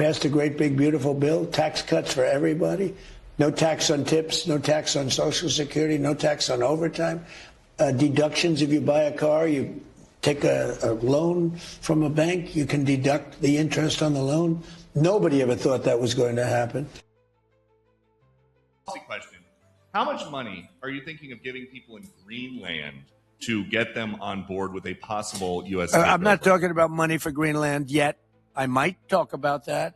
passed a great, big, beautiful bill, tax cuts for everybody, no tax on tips, no tax on Social Security, no tax on overtime, deductions if you buy a car, you take a loan from a bank, you can deduct the interest on the loan. Nobody ever thought that was going to happen. Question. How much money are you thinking of giving people in Greenland to get them on board with a possible U.S. takeover? I'm not talking about money for Greenland yet. I might talk about that.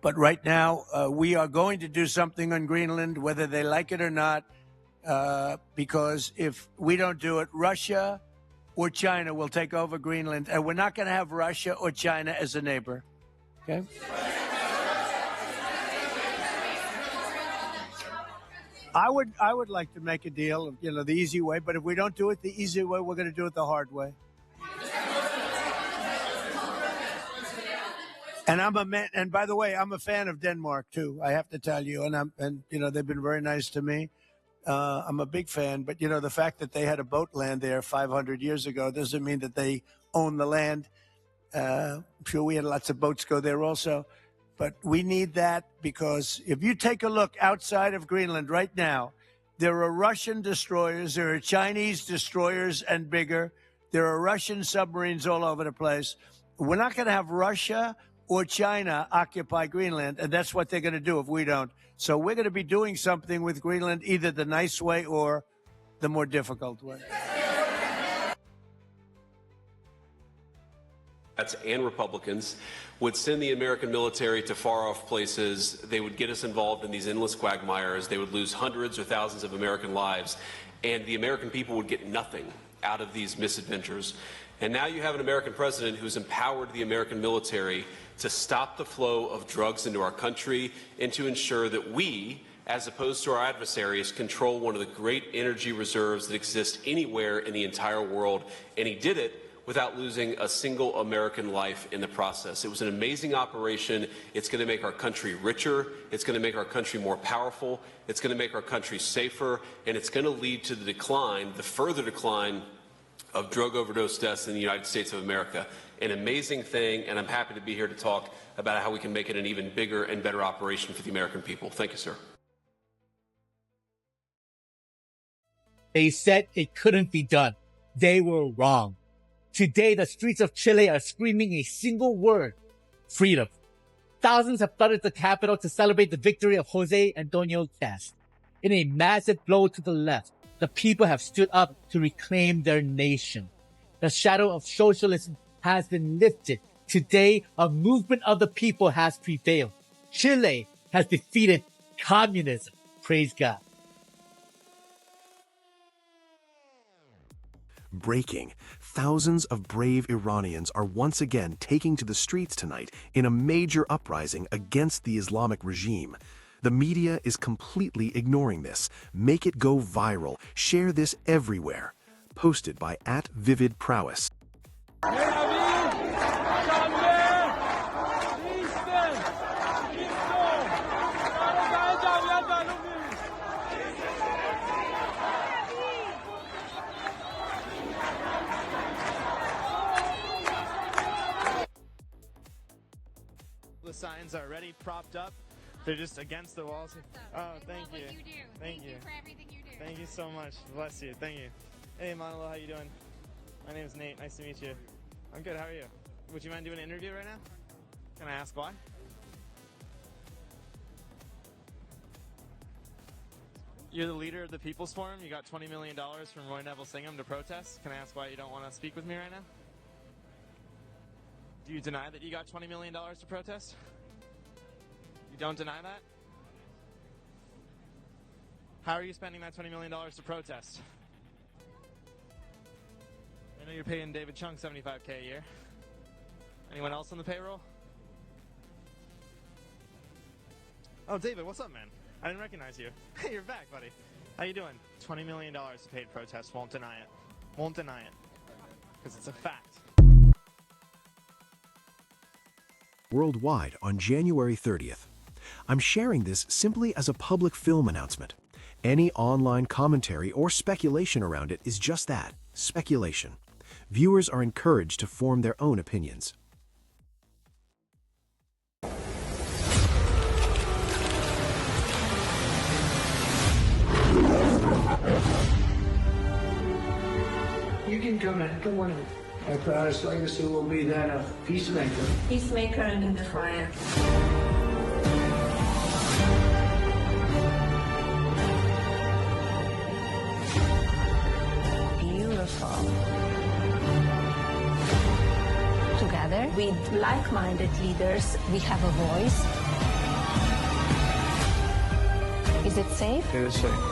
But right now, we are going to do something on Greenland, whether they like it or not, because if we don't do it, Russia or China will take over Greenland, and we're not going to have Russia or China as a neighbor. Okay? I would like to make a deal, the easy way, but if we don't do it the easy way, we're going to do it the hard way. And I'm a man, and by the way, I'm a fan of Denmark too. I have to tell you, and they've been very nice to me. I'm a big fan, but the fact that they had a boat land there 500 years ago doesn't mean that they own the land. I'm sure we had lots of boats go there also, but we need that because if you take a look outside of Greenland right now, there are Russian destroyers, there are Chinese destroyers and bigger, there are Russian submarines all over the place. We're not going to have Russia or China occupy Greenland, and that's what they're going to do if we don't. So we're going to be doing something with Greenland, either the nice way or the more difficult way. And Republicans would send the American military to far-off places. They would get us involved in these endless quagmires. They would lose hundreds or thousands of American lives, and the American people would get nothing out of these misadventures. And now you have an American president who's empowered the American military to stop the flow of drugs into our country and to ensure that we, as opposed to our adversaries, control one of the great energy reserves that exist anywhere in the entire world. And he did it without losing a single American life in the process. It was an amazing operation. It's going to make our country richer. It's going to make our country more powerful. It's going to make our country safer. And it's going to lead to the decline, the further decline of drug overdose deaths in the United States of America. An amazing thing, and I'm happy to be here to talk about how we can make it an even bigger and better operation for the American people. Thank you, sir. They said it couldn't be done. They were wrong. Today, the streets of Chile are screaming a single word: freedom. Thousands have flooded the capital to celebrate the victory of Jose Antonio Cast. In a massive blow to the left, the people have stood up to reclaim their nation. The shadow of socialism has been lifted. Today, a movement of the people has prevailed. Chile has defeated communism. Praise God. Breaking. Thousands of brave Iranians are once again taking to the streets tonight in a major uprising against the Islamic regime. The media is completely ignoring this. Make it go viral. Share this everywhere. Posted by @VividProwess. The signs are already propped up. They're just against the walls. Oh, thank you. Thank you for everything you do. Thank you so much. Bless you. Thank you. Hey, Manolo, how you doing? My name is Nate. Nice to meet you. I'm good. How are you? Would you mind doing an interview right now? Can I ask why? You're the leader of the People's Forum. You got $20 million from Roy Neville Singham to protest. Can I ask why you don't want to speak with me right now? Do you deny that you got $20 million to protest? You don't deny that? How are you spending that $20 million to protest? I know you're paying David Chung $75K a year. Anyone else on the payroll? Oh, David, what's up, man? I didn't recognize you. Hey, you're back, buddy. How you doing? $20 million to paid protest. Won't deny it. Won't deny it. Because it's a fact. Worldwide on January 30th. I'm sharing this simply as a public film announcement. Any online commentary or speculation around it is just that, speculation. Viewers are encouraged to form their own opinions. morning. Come in. Good morning. My proudest legacy will be that of peacemaker. Peacemaker and the fire. Beautiful. Together with like-minded leaders, we have a voice. Is it safe? It is safe.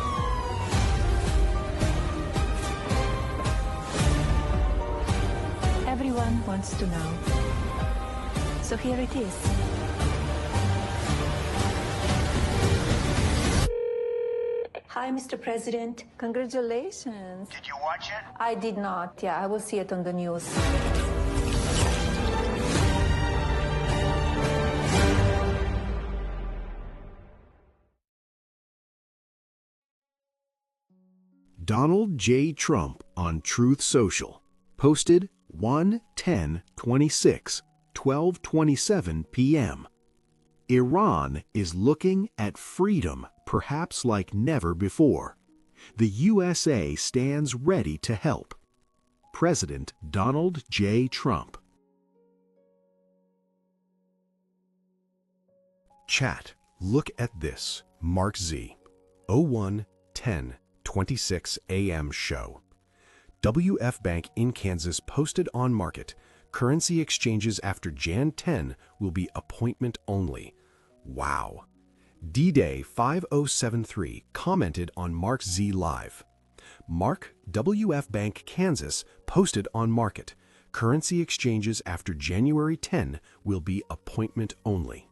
Everyone wants to know. So here it is. Hi, Mr. President. Congratulations. Did you watch it? I did not. Yeah, I will see it on the news. Donald J. Trump on Truth Social. Posted 1/10/26, 12:27 p.m. Iran is looking at freedom perhaps like never before. The USA stands ready to help. President Donald J. Trump. Chat, look at this. Markz, 01/10/26 a.m. show. WF Bank in Kansas posted on market. Currency exchanges after Jan 10 will be appointment only. Wow. D-Day 5073 commented on Markz Live. Mark, WF Bank Kansas posted on market. Currency exchanges after January 10 will be appointment only.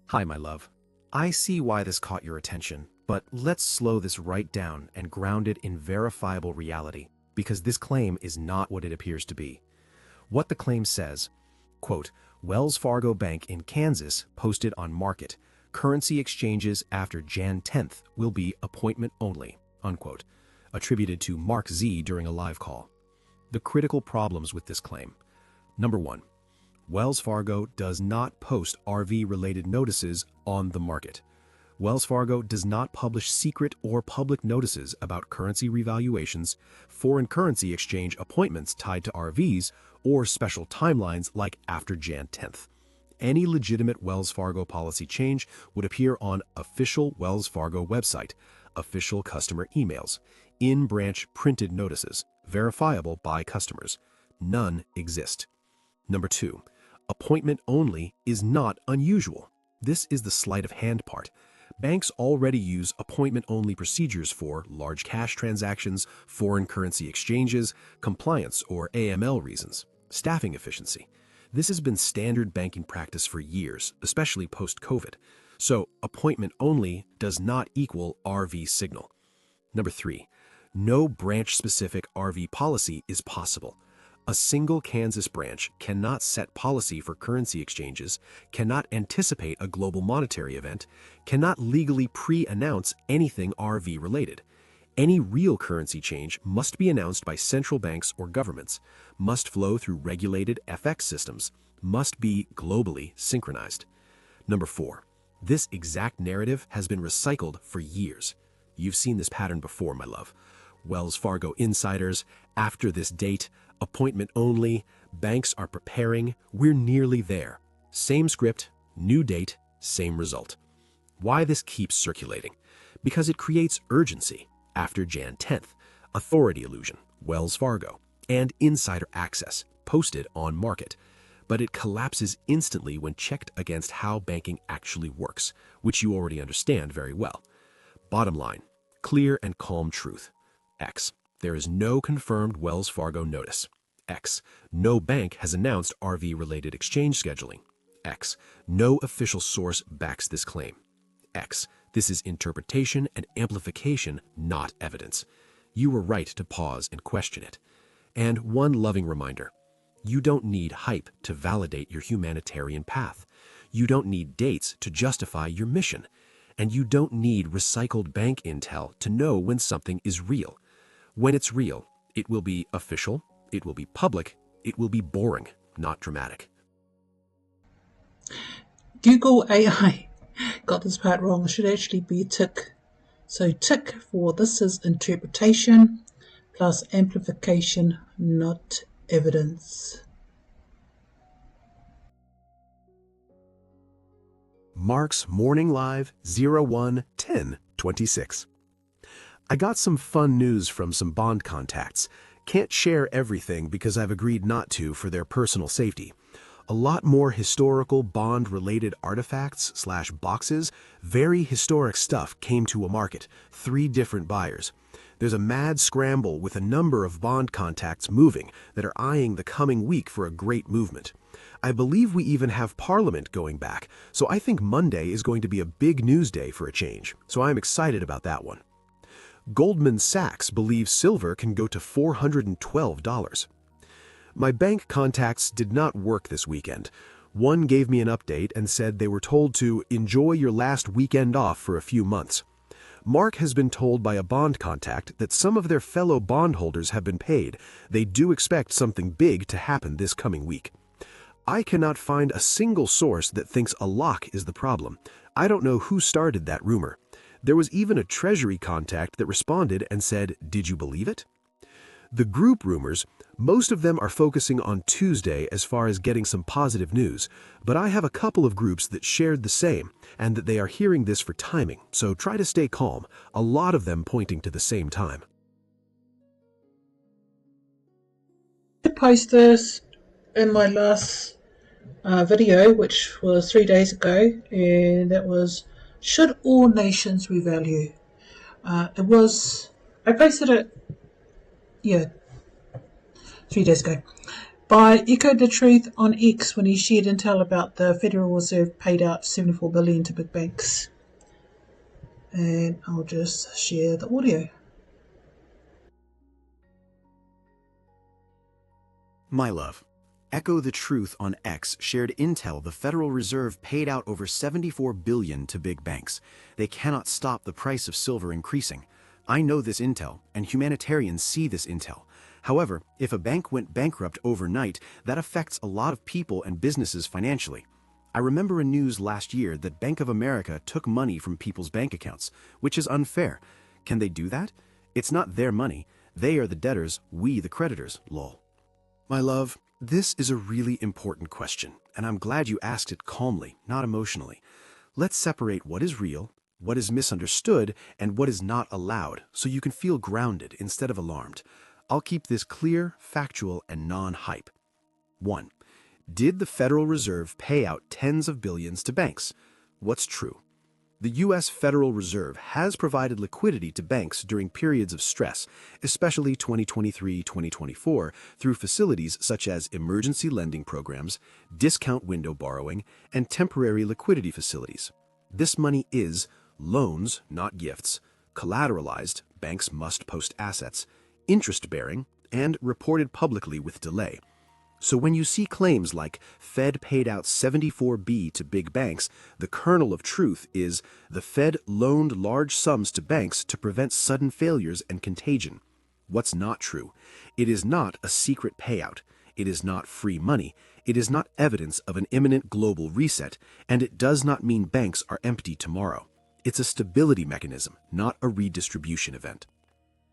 Hi, my love. I see why this caught your attention, but let's slow this right down and ground it in verifiable reality, because this claim is not what it appears to be. What the claim says, quote, Wells Fargo Bank in Kansas posted on market, currency exchanges after Jan 10th will be appointment only, unquote, attributed to Markz during a live call. The critical problems with this claim. Number one, Wells Fargo does not post RV-related notices on the market. Wells Fargo does not publish secret or public notices about currency revaluations, foreign currency exchange appointments tied to RVs, or special timelines like after Jan 10th. Any legitimate Wells Fargo policy change would appear on official Wells Fargo website, official customer emails, in-branch printed notices, verifiable by customers. None exist. Number two, appointment only is not unusual. This is the sleight of hand part. Banks already use appointment-only procedures for large cash transactions, foreign currency exchanges, compliance or AML reasons, staffing efficiency. This has been standard banking practice for years, especially post-COVID. So appointment-only does not equal RV signal. Number three, no branch-specific RV policy is possible. A single Kansas branch cannot set policy for currency exchanges, cannot anticipate a global monetary event, cannot legally pre-announce anything RV-related. Any real currency change must be announced by central banks or governments, must flow through regulated FX systems, must be globally synchronized. Number four, this exact narrative has been recycled for years. You've seen this pattern before, my love. Wells Fargo insiders, after this date, appointment only, banks are preparing, we're nearly there. Same script, new date, same result. Why this keeps circulating? Because it creates urgency. After Jan 10th, authority illusion, Wells Fargo, and insider access, posted on market. But it collapses instantly when checked against how banking actually works, which you already understand very well. Bottom line, clear and calm truth. X. There is no confirmed Wells Fargo notice. X. No bank has announced RV-related exchange scheduling. X. No official source backs this claim. X. This is interpretation and amplification, not evidence. You were right to pause and question it. And one loving reminder. You don't need hype to validate your humanitarian path. You don't need dates to justify your mission. And you don't need recycled bank intel to know when something is real. When it's real, it will be official, it will be public, it will be boring, not dramatic. Google AI got this part wrong. It should actually be a tick. So tick for this is interpretation, plus amplification, not evidence. Markz Morning Live 01-10-26. I got some fun news from some bond contacts. Can't share everything because I've agreed not to for their personal safety. A lot more historical bond-related artifacts/boxes, very historic stuff came to a market, 3 different buyers. There's a mad scramble with a number of bond contacts moving that are eyeing the coming week for a great movement. I believe we even have Parliament going back, so I think Monday is going to be a big news day for a change, so I'm excited about that one. Goldman Sachs believes silver can go to $412. My bank contacts did not work this weekend. One gave me an update and said they were told to enjoy your last weekend off for a few months. Mark has been told by a bond contact that some of their fellow bondholders have been paid. They do expect something big to happen this coming week. I cannot find a single source that thinks a lock is the problem. I don't know who started that rumor. There was even a Treasury contact that responded and said, "Did you believe it?" The group rumors, most of them are focusing on Tuesday as far as getting some positive news, but I have a couple of groups that shared the same and that they are hearing this for timing, so try to stay calm, a lot of them pointing to the same time. I post this in my last video, which was 3 days ago, and that was, should all nations revalue? I posted it, 3 days ago. By Echoed the Truth on X when he shared intel about the Federal Reserve paid out $74 billion to big banks. And I'll just share the audio. My love, Echo the Truth on X shared intel the Federal Reserve paid out over $74 billion to big banks. They cannot stop the price of silver increasing. I know this intel, and humanitarians see this intel. However, if a bank went bankrupt overnight, that affects a lot of people and businesses financially. I remember in news last year that Bank of America took money from people's bank accounts, which is unfair. Can they do that? It's not their money. They are the debtors, we the creditors, lol. My love, this is a really important question, and I'm glad you asked it calmly, not emotionally. Let's separate what is real, what is misunderstood, and what is not allowed, so you can feel grounded instead of alarmed. I'll keep this clear, factual, and non-hype. 1. Did the Federal Reserve pay out tens of billions to banks? What's true? The U.S. Federal Reserve has provided liquidity to banks during periods of stress, especially 2023-2024, through facilities such as emergency lending programs, discount window borrowing, and temporary liquidity facilities. This money is loans, not gifts, collateralized, banks must post assets, interest-bearing, and reported publicly with delay. So when you see claims like Fed paid out 74B to big banks, the kernel of truth is the Fed loaned large sums to banks to prevent sudden failures and contagion. What's not true? It is not a secret payout. It is not free money. It is not evidence of an imminent global reset, and it does not mean banks are empty tomorrow. It's a stability mechanism, not a redistribution event.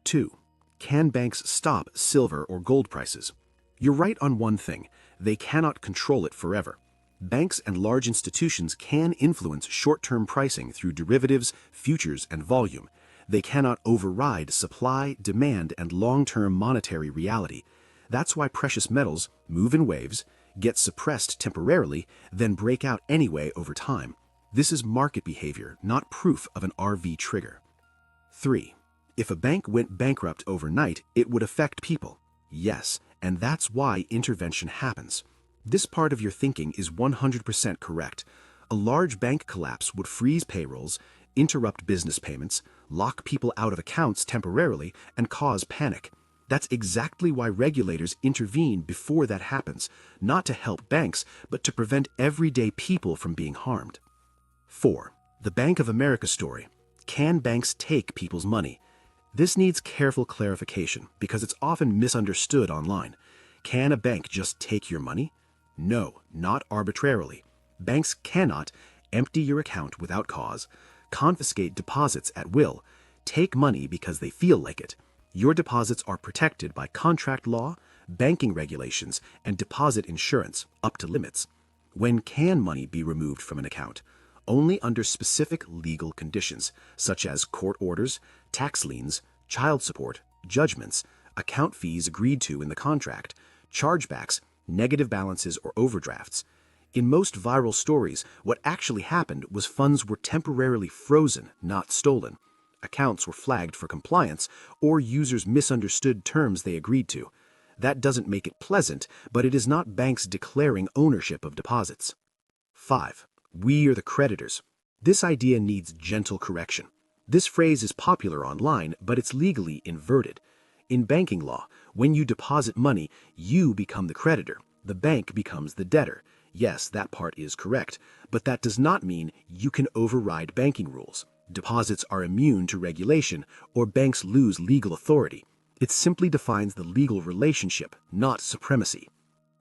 2. Can banks stop silver or gold prices? You're right on one thing. They cannot control it forever. Banks and large institutions can influence short-term pricing through derivatives, futures, and volume. They cannot override supply, demand, and long-term monetary reality. That's why precious metals move in waves, get suppressed temporarily, then break out anyway over time. This is market behavior, not proof of an RV trigger. 3. If a bank went bankrupt overnight, it would affect people. Yes, and that's why intervention happens. This part of your thinking is 100% correct. A large bank collapse would freeze payrolls, interrupt business payments, lock people out of accounts temporarily, and cause panic. That's exactly why regulators intervene before that happens, not to help banks, but to prevent everyday people from being harmed. 4. The Bank of America story. Can banks take people's money? This needs careful clarification because it's often misunderstood online. Can a bank just take your money? No, not arbitrarily. Banks cannot empty your account without cause, confiscate deposits at will, take money because they feel like it. Your deposits are protected by contract law, banking regulations, and deposit insurance up to limits. When can money be removed from an account? Only under specific legal conditions, such as court orders, tax liens, child support, judgments, account fees agreed to in the contract, chargebacks, negative balances, or overdrafts. In most viral stories, what actually happened was funds were temporarily frozen, not stolen. Accounts were flagged for compliance, or users misunderstood terms they agreed to. That doesn't make it pleasant, but it is not banks declaring ownership of deposits. 5. We are the creditors. This idea needs gentle correction. This phrase is popular online, but it's legally inverted. In banking law, when you deposit money, you become the creditor. The bank becomes the debtor. Yes, that part is correct, but that does not mean you can override banking rules. Deposits are immune to regulation, or banks lose legal authority. It simply defines the legal relationship, not supremacy.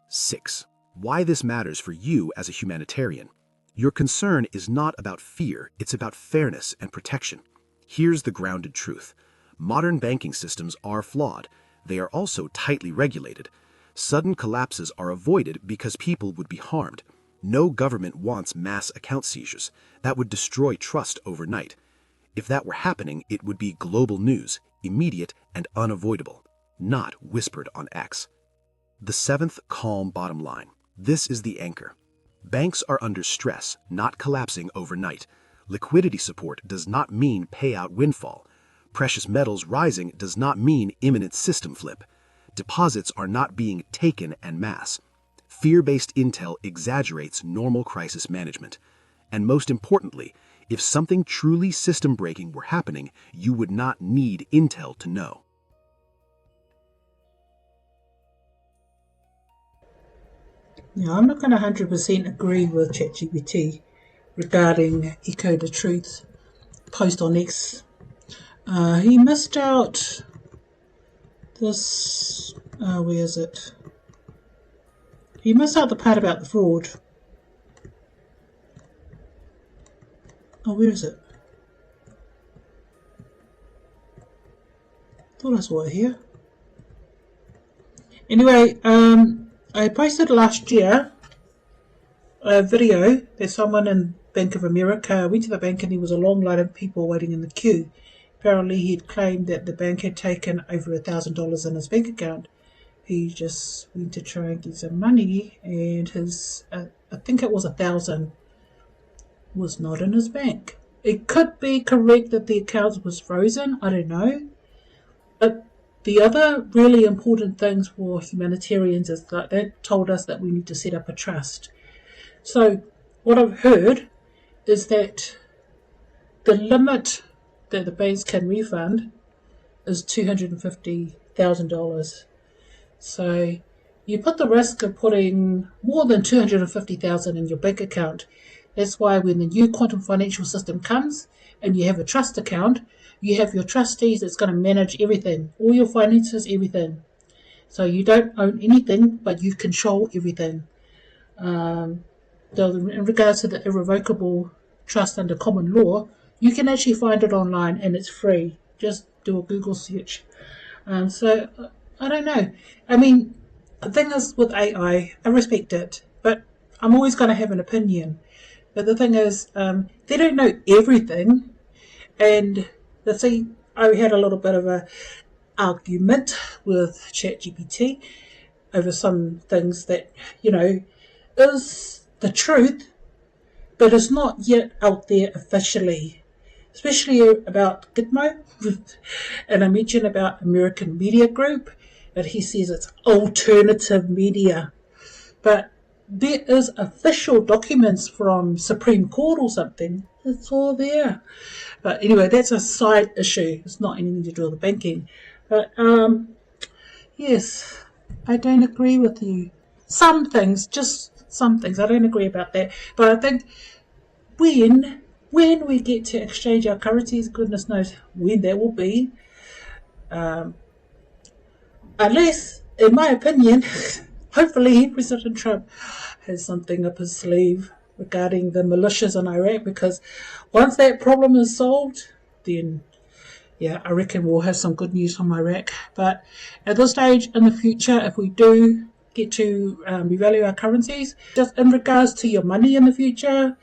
6. Why this matters for you as a humanitarian. Your concern is not about fear, it's about fairness and protection. Here's the grounded truth. Modern banking systems are flawed. They are also tightly regulated. Sudden collapses are avoided because people would be harmed. No government wants mass account seizures. That would destroy trust overnight. If that were happening, it would be global news, immediate and unavoidable, not whispered on X. The 7th calm bottom line. This is the anchor. Banks are under stress, not collapsing overnight. Liquidity support does not mean payout windfall. Precious metals rising does not mean imminent system flip. Deposits are not being taken en masse. Fear-based intel exaggerates normal crisis management. And most importantly, if something truly system-breaking were happening, you would not need intel to know. Now, I'm not going to 100% agree with Chatgbt regarding Echo the Truth post on X. He missed out this, where is it? He missed out the part about the fraud. Oh, where is it? Thought I saw it here. Anyway, I posted last year a video that someone in Bank of America went to the bank and there was a long line of people waiting in the queue. Apparently he'd claimed that the bank had taken over $1,000 in his bank account. He just went to try and get some money and his, I think it was 1,000, was not in his bank. It could be correct that the account was frozen, I don't know. But the other really important things for humanitarians is that they told us that we need to set up a trust. So what I've heard is that the limit that the banks can refund is $250,000. So you put the risk of putting more than $250,000 in your bank account. That's why when the new quantum financial system comes and you have a trust account, you have your trustees that's going to manage everything, all your finances, everything. So you don't own anything, but you control everything. In regards to the irrevocable trust under common law, you can actually find it online and it's free. Just do a Google search. So I don't know. I mean, the thing is with AI, I respect it, but I'm always going to have an opinion. But the thing is, they don't know everything. And let's see, I had a little bit of a argument with ChatGPT over some things that, you know, is the truth, but it's not yet out there officially. Especially about Gitmo. And I mentioned about American Media Group, but he says it's alternative media. But there is official documents from Supreme Court or something. It's all there. But anyway, that's a side issue. It's not anything to do with the banking. But yes, I don't agree with you. Some things, just some things. I don't agree about that. But I think when we get to exchange our currencies, goodness knows when that will be. Unless, in my opinion, hopefully President Trump has something up his sleeve regarding the militias in Iraq, because once that problem is solved, then yeah, I reckon we'll have some good news from Iraq. But at this stage in the future, if we do get to revalue our currencies, just in regards to your money in the future,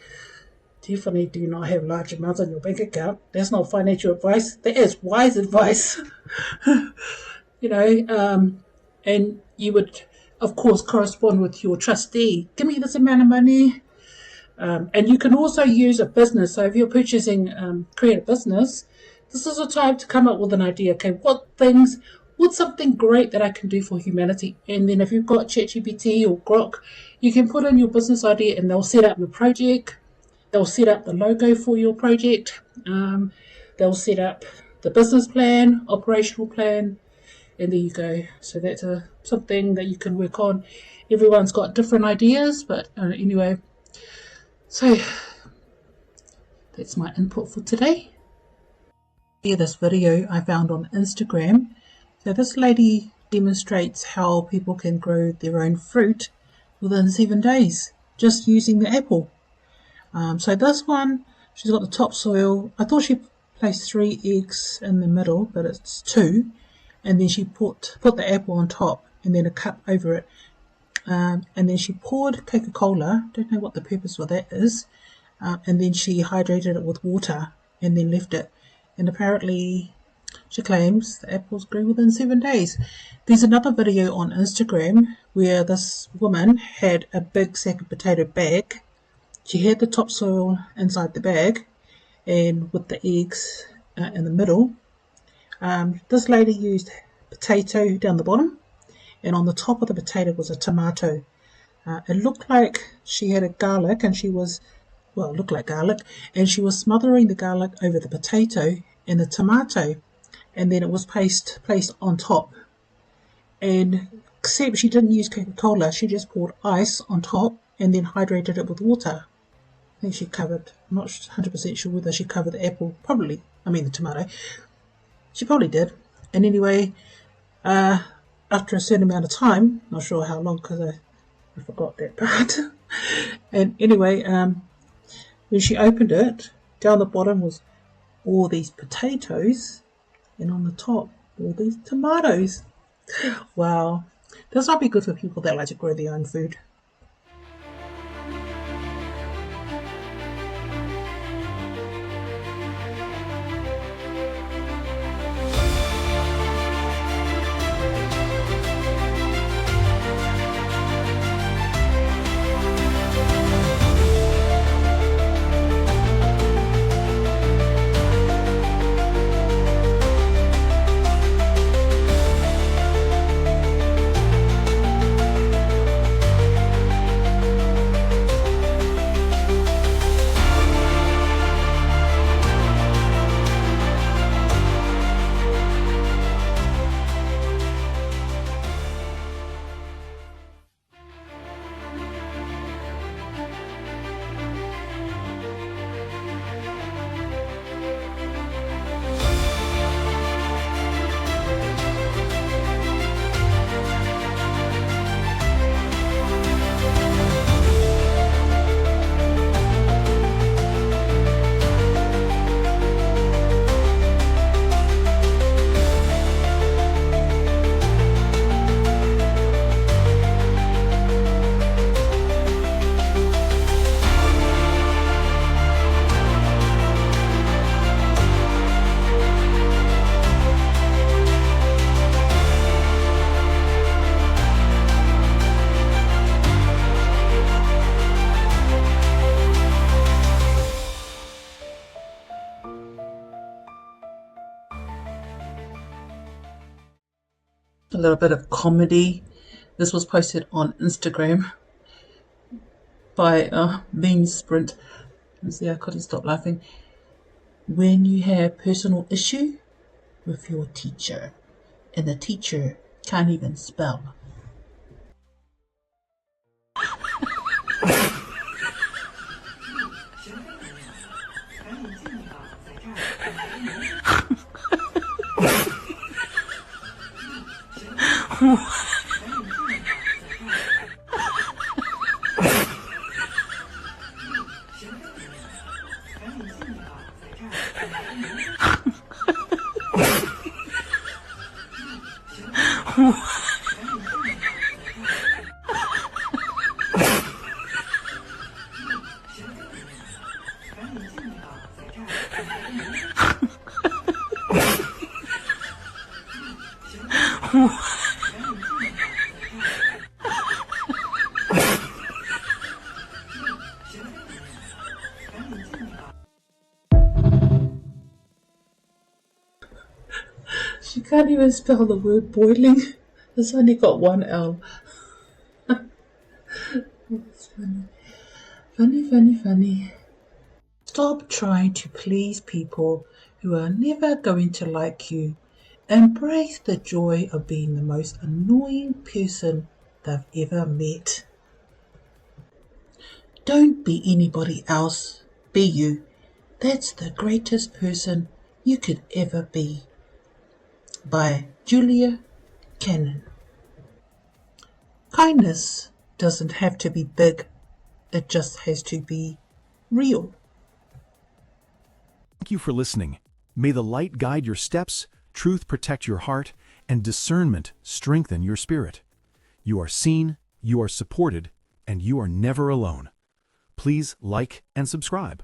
definitely do not have large amounts on your bank account. That's not financial advice. That is wise advice. You know, and you would, of course, correspond with your trustee. Give me this amount of money. And you can also use a business. So if you're purchasing, create a business, this is a time to come up with an idea. Okay, what's something great that I can do for humanity? And then if you've got Chatgbt or Grok, you can put in your business idea and they'll set up your project. They'll set up the logo for your project. They'll set up the business plan, operational plan, and there you go. So that's something that you can work on. Everyone's got different ideas, but anyway. So that's my input for today. Yeah, this video I found on Instagram. So this lady demonstrates how people can grow their own fruit within 7 days just using the apple. So this one, she's got the topsoil. I thought she placed 3 eggs in the middle, but it's 2. And then she put the apple on top and then a cup over it. And then she poured Coca-Cola. Don't know what the purpose for that is. And then she hydrated it with water and then left it. And apparently, she claims the apples grew within 7 days. There's another video on Instagram where this woman had a big sack of potato bag. She had the topsoil inside the bag and with the eggs in the middle. This lady used potato down the bottom, and on the top of the potato was a tomato. It looked like she had a garlic, and it looked like garlic, and she was smothering the garlic over the potato and the tomato, and then it was placed on top. And except she didn't use Coca-Cola, she just poured ice on top and then hydrated it with water. I think she covered, I'm not 100% sure whether she covered the apple, the tomato. She probably did. And anyway, after a certain amount of time, not sure how long because I forgot that part. And anyway, when she opened it, down the bottom was all these potatoes, and on the top, all these tomatoes. Wow. This might be good for people that like to grow their own food. A little bit of comedy. This was posted on Instagram by Mean Sprint. Let's see, I couldn't stop laughing. When you have personal issue with your teacher, and the teacher can't even spell. She can't even spell the word boiling. It's only got one L. It's funny. Funny. Stop trying to please people who are never going to like you. Embrace the joy of being the most annoying person they've ever met. Don't be anybody else. Be you. That's the greatest person you could ever be. By Julia Cannon. Kindness doesn't have to be big. It just has to be real. Thank you for listening. May the light guide your steps, truth protect your heart, and discernment strengthen your spirit. You are seen, you are supported, and you are never alone. Please like and subscribe.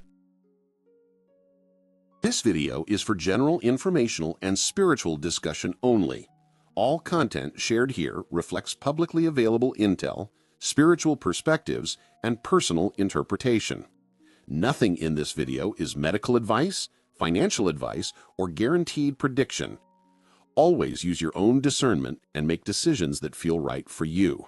This video is for general informational and spiritual discussion only. All content shared here reflects publicly available intel, spiritual perspectives, and personal interpretation. Nothing in this video is medical advice, financial advice, or guaranteed prediction. Always use your own discernment and make decisions that feel right for you.